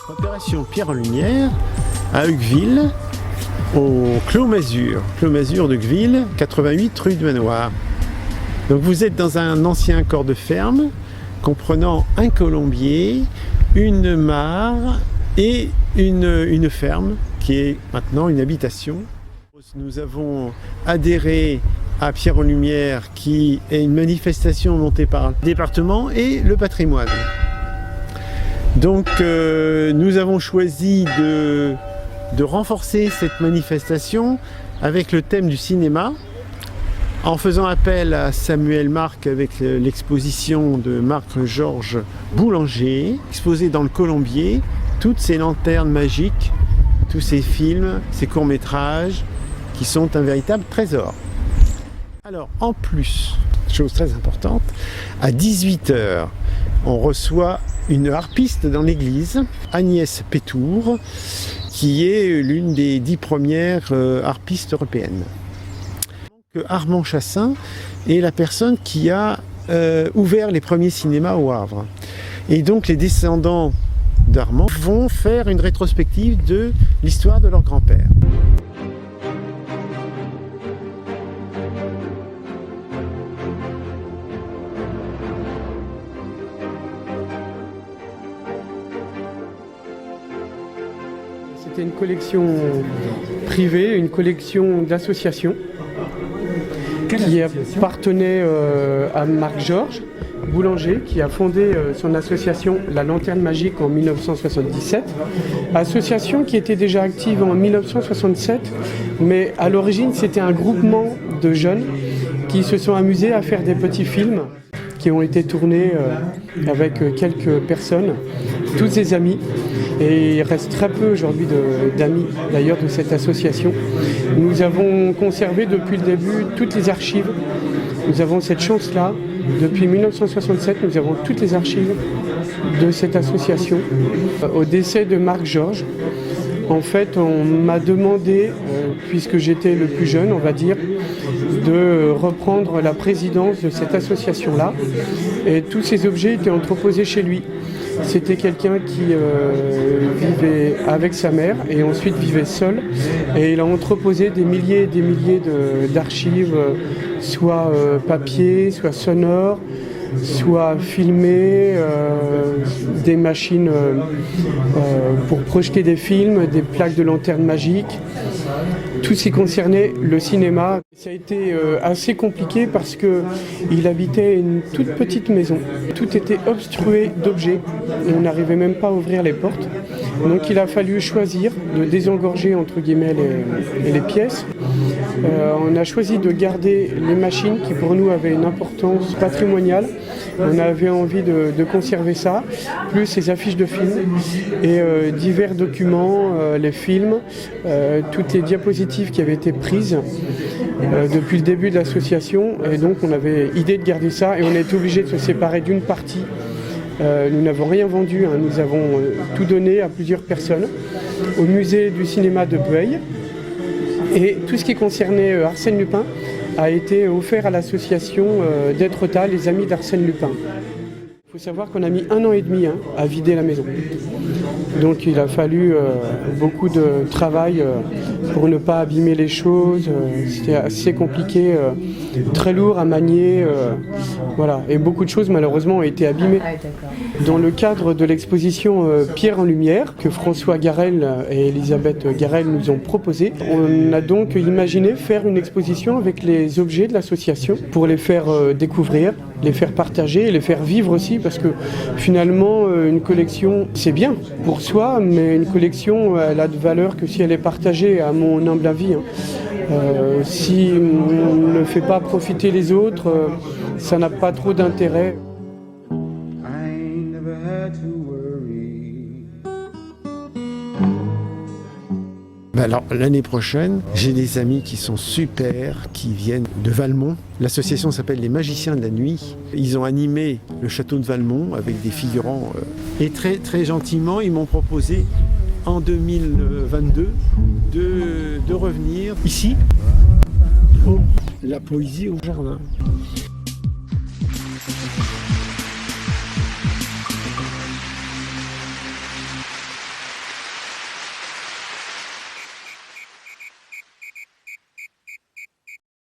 Opération Pierre en Lumière à Ucqueville, au Clos Masure de Ucqueville, 88 rue de Manoir. Donc vous êtes dans un ancien corps de ferme comprenant un colombier, une mare et une ferme qui est maintenant une habitation. Nous avons adhéré à Pierre en Lumière qui est une manifestation montée par le département et le patrimoine. Donc nous avons choisi de renforcer cette manifestation avec le thème du cinéma, en faisant appel à Samuel Marc avec l'exposition de Marc-Georges Boulanger, exposé dans le Colombier, toutes ces lanternes magiques, tous ces films, ces courts-métrages qui sont un véritable trésor. Alors en plus, chose très importante, à 18 h, on reçoit une harpiste dans l'église, Agnès Pétour, qui est l'une des 10 premières harpistes européennes. Armand Chassin est la personne qui a ouvert les premiers cinémas au Havre. Et donc les descendants d'Armand vont faire une rétrospective de l'histoire de leur grand-père. C'était une collection privée, une collection d'associations qui appartenait à Marc-Georges Boulanger, qui a fondé son association La Lanterne Magique en 1977. Association qui était déjà active en 1967, mais à l'origine c'était un groupement de jeunes qui se sont amusés à faire des petits films qui ont été tournés avec quelques personnes, tous des amis. Et il reste très peu aujourd'hui d'amis d'ailleurs de cette association. Nous avons conservé depuis le début toutes les archives. Nous avons cette chance-là. Depuis 1967, nous avons toutes les archives de cette association. Au décès de Marc-Georges, en fait, on m'a demandé, puisque j'étais le plus jeune, on va dire, de reprendre la présidence de cette association-là. Et tous ces objets étaient entreposés chez lui. C'était quelqu'un qui vivait avec sa mère et ensuite vivait seul. Et il a entreposé des milliers et des milliers d'archives, soit papier, soit sonore, soit filmées, des machines pour projeter des films, des plaques de lanternes magiques, tout ce qui concernait le cinéma. Ça a été assez compliqué parce qu'il habitait une toute petite maison. Tout était obstrué d'objets et on n'arrivait même pas à ouvrir les portes. Donc il a fallu choisir de désengorger entre guillemets les pièces. On a choisi de garder les machines qui pour nous avaient une importance patrimoniale. On avait envie de conserver ça, plus les affiches de films et divers documents, les films, toutes les diapositives qui avaient été prises depuis le début de l'association. Et donc on avait idée de garder ça et on a été obligé de se séparer d'une partie. Nous n'avons rien vendu, hein. Nous avons tout donné à plusieurs personnes, au musée du cinéma de Bueil. Et tout ce qui concernait Arsène Lupin a été offert à l'association d'Étretat, les amis d'Arsène Lupin. Il faut savoir qu'on a mis 1 an et demi à vider la maison. Donc il a fallu beaucoup de travail pour ne pas abîmer les choses. C'était assez compliqué, très lourd à manier. Voilà. Et beaucoup de choses malheureusement ont été abîmées. Dans le cadre de l'exposition Pierre en Lumière, que François Garel et Elisabeth Garel nous ont proposé, on a donc imaginé faire une exposition avec les objets de l'association pour les faire découvrir, les faire partager et les faire vivre aussi, parce que finalement une collection c'est bien pour soi, mais une collection elle a de valeur que si elle est partagée, à mon humble avis. Si on ne fait pas profiter les autres, ça n'a pas trop d'intérêt. Alors l'année prochaine, j'ai des amis qui sont super, qui viennent de Valmont. L'association s'appelle les Magiciens de la Nuit. Ils ont animé le château de Valmont avec des figurants. Et très, très gentiment, ils m'ont proposé en 2022 de revenir ici, la poésie au jardin.